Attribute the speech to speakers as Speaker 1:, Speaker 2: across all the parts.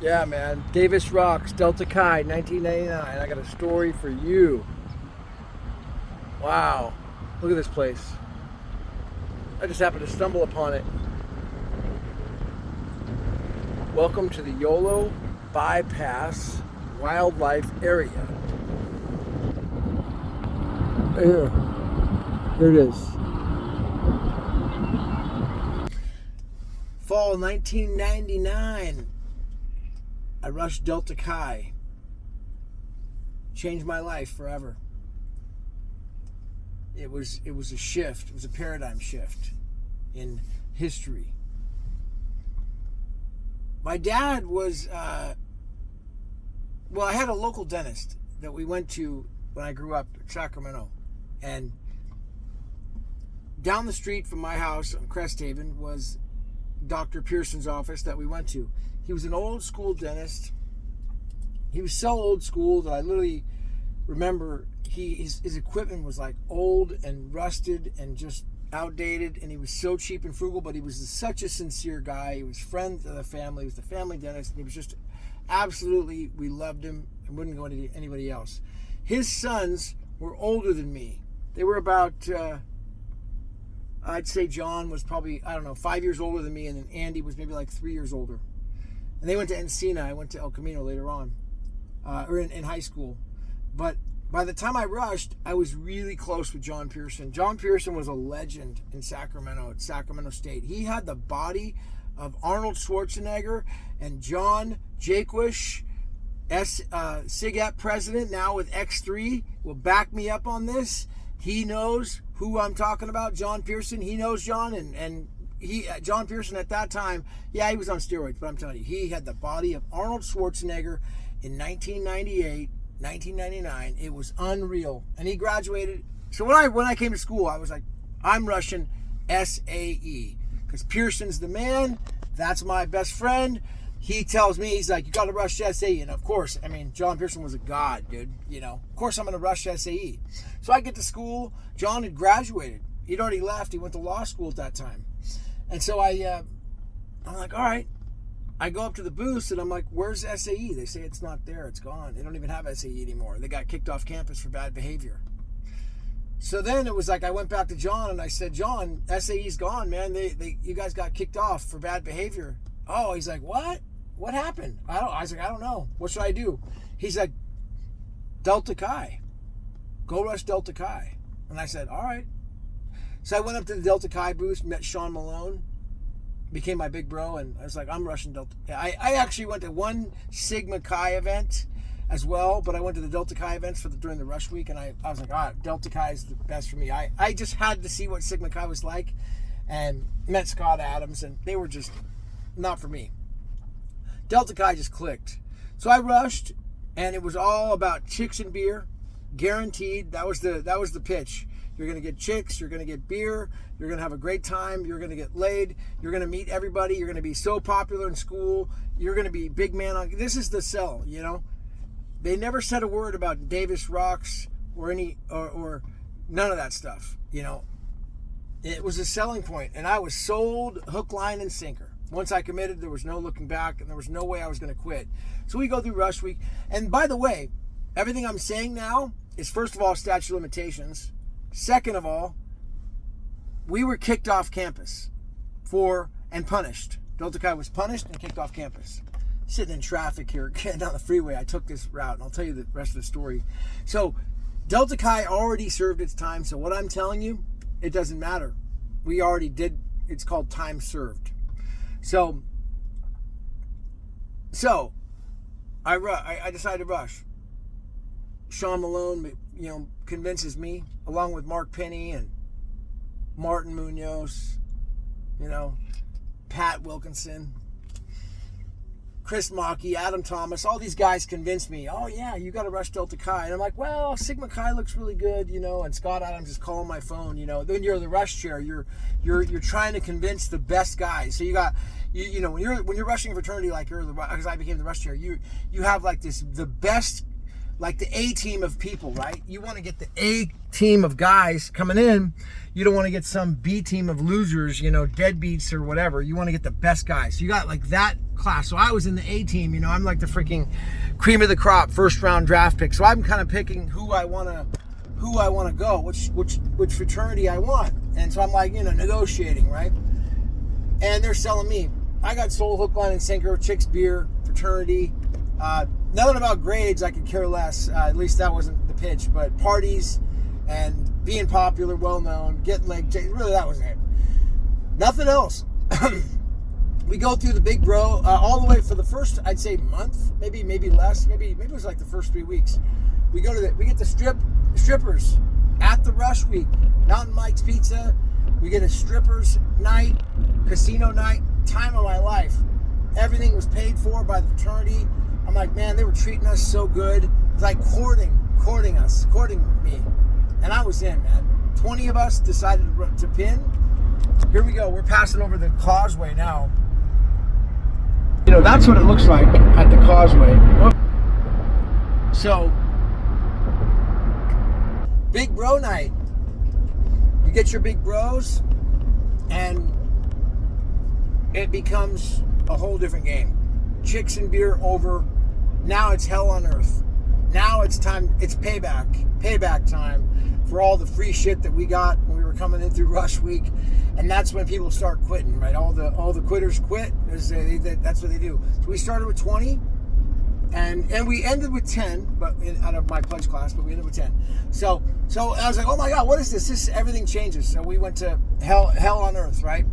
Speaker 1: Yeah, man. Davis Rocks, Delta Chi, 1999. I got a story for you. Wow. Look at this place. I just happened to stumble upon it. Welcome to the Yolo Bypass Wildlife Area. Right here. Here it is. Fall 1999. I rushed Delta Chi. Changed my life forever. It was a shift. It was a paradigm shift in history. My dad was, I had a local dentist that we went to when I grew up in Sacramento. And down the street from my house in Cresthaven was Dr. Pearson's office that we went to. He was an old school dentist. He was so old school that I literally remember his equipment was like old and rusted and just outdated, and he was so cheap and frugal, but he was such a sincere guy. He was friend of the family. He was the family dentist, and he was just absolutely, we loved him and wouldn't go to anybody else. His sons were older than me. They were about, I'd say John was probably, 5 years older than me, and then Andy was maybe like 3 years older. And they went to Encina. I went to El Camino later on, or in high school. But by the time I rushed, I was really close with John Pearson. John Pearson was a legend in Sacramento, at Sacramento State. He had the body of Arnold Schwarzenegger, and John Jaquish, SIGAP president, now with X3, will back me up on this. He knows who I'm talking about, John Pearson. He knows John, and John Pearson at that time, he was on steroids, but I'm telling you, he had the body of Arnold Schwarzenegger in 1998, 1999. It was unreal. And he graduated. So when I came to school, I was like, I'm rushing SAE because Pearson's the man. That's my best friend. He tells me, he's like, you got to rush SAE. And of course, John Pearson was a god, dude. Of course I'm going to rush SAE. So I get to school. John had graduated. He'd already left. He went to law school at that time. And so I'm like, all right. I go up to the booth and I'm like, where's SAE? They say it's not there. It's gone. They don't even have SAE anymore. They got kicked off campus for bad behavior. So then it was like I went back to John and I said, John, SAE's gone, man. You guys got kicked off for bad behavior. Oh, he's like, what? What happened? I was like, I don't know. What should I do? He's like, Delta Chi. Go rush Delta Chi. And I said, all right. So I went up to the Delta Chi booth, met Sean Malone, became my big bro, and I was like, I'm rushing Delta. I actually went to one Sigma Chi event as well, but I went to the Delta Chi events during the rush week, and I was like, Delta Chi is the best for me. I just had to see what Sigma Chi was like, and met Scott Adams, and they were just not for me. Delta Chi just clicked. So I rushed, and it was all about chicks and beer, guaranteed. That was the pitch. You're going to get chicks, you're going to get beer, you're going to have a great time, you're going to get laid, you're going to meet everybody, you're going to be so popular in school, you're going to be big man on. This is the sell, They never said a word about Davis Rocks or or none of that stuff, It was a selling point, and I was sold hook, line, and sinker. Once I committed, there was no looking back, and there was no way I was going to quit. So we go through rush week, and by the way, everything I'm saying now is, first of all, statute of limitations. Second of all, we were kicked off campus and punished. Delta Chi was punished and kicked off campus. Sitting in traffic here, getting down the freeway, I took this route, and I'll tell you the rest of the story. So Delta Chi already served its time, so what I'm telling you, it doesn't matter. We already did, it's called time served. So I decided to rush. Sean Malone, convinces me, along with Mark Penny and Martin Munoz, Pat Wilkinson, Chris Mackey, Adam Thomas, all these guys convinced me, oh yeah, you got to rush Delta Chi. And I'm like, well, Sigma Chi looks really good, and Scott Adams is calling my phone, Then you're the rush chair. You're trying to convince the best guys. So you got, when you're rushing a fraternity, like because I became the rush chair, you have like the best, like the A team of people, right? You want to get the team of guys coming in, you don't want to get some B team of losers, deadbeats or whatever. You want to get the best guys. So you got like that class. So I was in the A team, I'm like the freaking cream of the crop, first round draft pick. So I'm kind of picking who I want to go, which fraternity I want. And so I'm like, negotiating, right? And they're selling me. I got sold hook, line, and sinker, chicks, beer, fraternity. Nothing about grades, I could care less. At least that wasn't the pitch. But parties and being popular, well-known, getting really that was it. Nothing else. We go through the big bro all the way for the first, I'd say, month, maybe less. Maybe it was like the first 3 weeks. We get the strippers at the Rush Week. Mountain Mike's Pizza. We get a strippers night, casino night, time of my life. Everything was paid for by the fraternity. I'm like, man, they were treating us so good. It's like courting me. And I was in, man. 20 of us decided to pin. Here we go. We're passing over the causeway now. That's what it looks like at the causeway. So, big bro night. You get your big bros, and it becomes a whole different game. Chicks and beer over. Now it's hell on earth. Now it's time. It's payback time for all the free shit that we got when we were coming in through Rush Week, and that's when people start quitting. Right? All the quitters quit. That's what they do. So we started with 20, and we ended with 10, but out of my pledge class. But we ended with 10. So I was like, oh my God, what is this? Everything changes. So we went to hell on earth, right?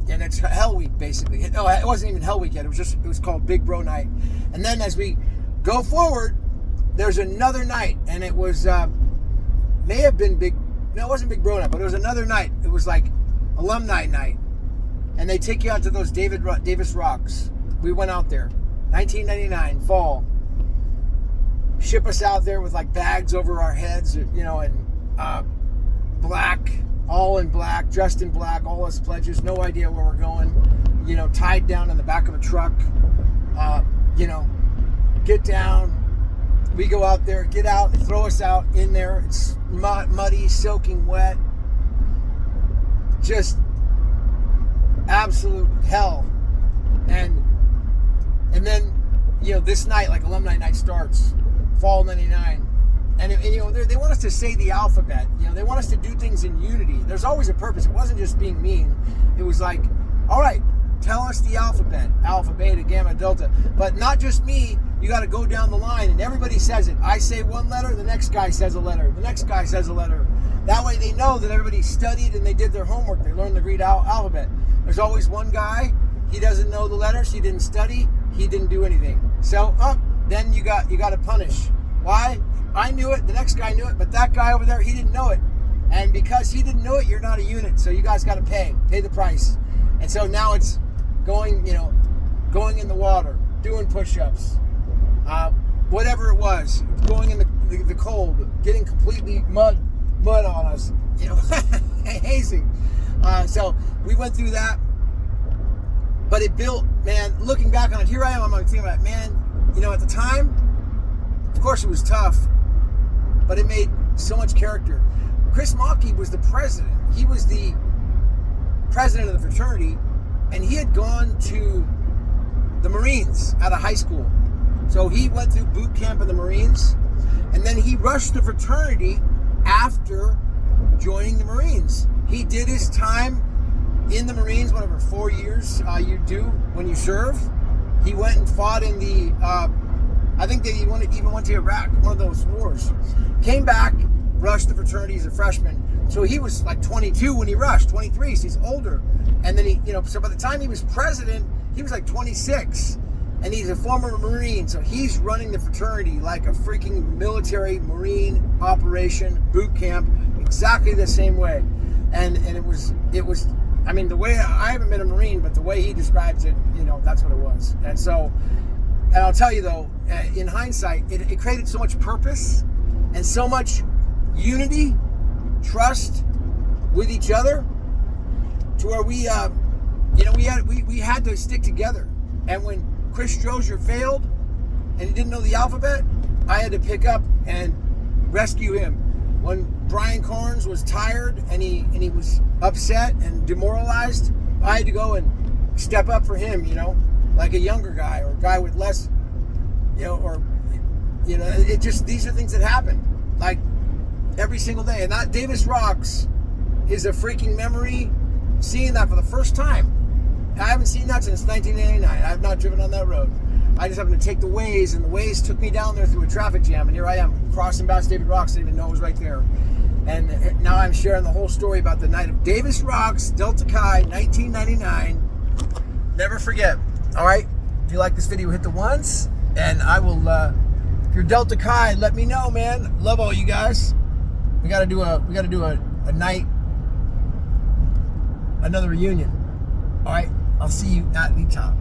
Speaker 1: And it's Hell Week, basically. No, it wasn't even Hell Week yet. It was called Big Bro Night. And then as we go forward, there's another night, and it was may have been big. No, it wasn't Big Bro Night, but it was another night. It was like alumni night, and they take you out to those Davis Rocks. We went out there, 1999 fall. Ship us out there with like bags over our heads, and black. All in black, dressed in black, all us pledges, no idea where we're going, tied down in the back of a truck, get down, we go out there, get out, they throw us out in there, it's muddy, soaking wet, just absolute hell, and then, this night, like alumni night starts, fall 99, and they want us to say the alphabet. They want us to do things in unity. There's always a purpose. It wasn't just being mean. It was like, all right, tell us the alphabet. Alpha, beta, gamma, delta. But not just me. You got to go down the line, and everybody says it. I say one letter, the next guy says a letter. The next guy says a letter. That way they know that everybody studied and they did their homework. They learned the Greek alphabet. There's always one guy. He doesn't know the letters. He didn't study. He didn't do anything. So, then you got to punish. Why? I knew it, the next guy knew it, but that guy over there, he didn't know it. And because he didn't know it, you're not a unit. So you guys got to pay the price. And so now it's going in the water, doing push-ups, whatever it was, going in the cold, getting completely mud on us, hazing. So we went through that, but it built, man, looking back on it, here I am, I'm thinking about, man, at the time, of course it was tough, but it made so much character. Chris Mackey was the president. He was the president of the fraternity, and he had gone to the Marines out of high school. So he went through boot camp in the Marines, and then he rushed the fraternity after joining the Marines. He did his time in the Marines, whatever, 4 years you do when you serve. He went and fought in the, I think they even went to Iraq, one of those wars. Came back, rushed the fraternity as a freshman. So he was like 22 when he rushed, 23, so he's older. And then he, so by the time he was president, he was like 26. And he's a former Marine, so he's running the fraternity like a freaking military Marine operation, boot camp, exactly the same way. And it was, I mean, the way, I haven't been a Marine, but the way he describes it, that's what it was. And so, and I'll tell you though, in hindsight, it created so much purpose and so much unity, trust with each other, to where we had to stick together. And when Chris Strozier failed and he didn't know the alphabet, I had to pick up and rescue him. when Brian Carnes was tired and he was upset and demoralized, I had to go and step up for him, you know, like a younger guy or a guy with less, you know, or, you know, it just, these are things that happen, like, every single day. And that Davis Rocks is a freaking memory, seeing that for the first time. I haven't seen that since 1989. I have not driven on that road. I just happened to take the Waze, and the Waze took me down there through a traffic jam, and here I am, crossing past David Rocks. I didn't even know it was right there. And now I'm sharing the whole story about the night of Davis Rocks, Delta Chi, 1999. Never forget. All right? If you like this video, hit the ones, and I will, if you're Delta Chi, let me know, man. Love all you guys. We gotta do a night, another reunion. All right? I'll see you at the top.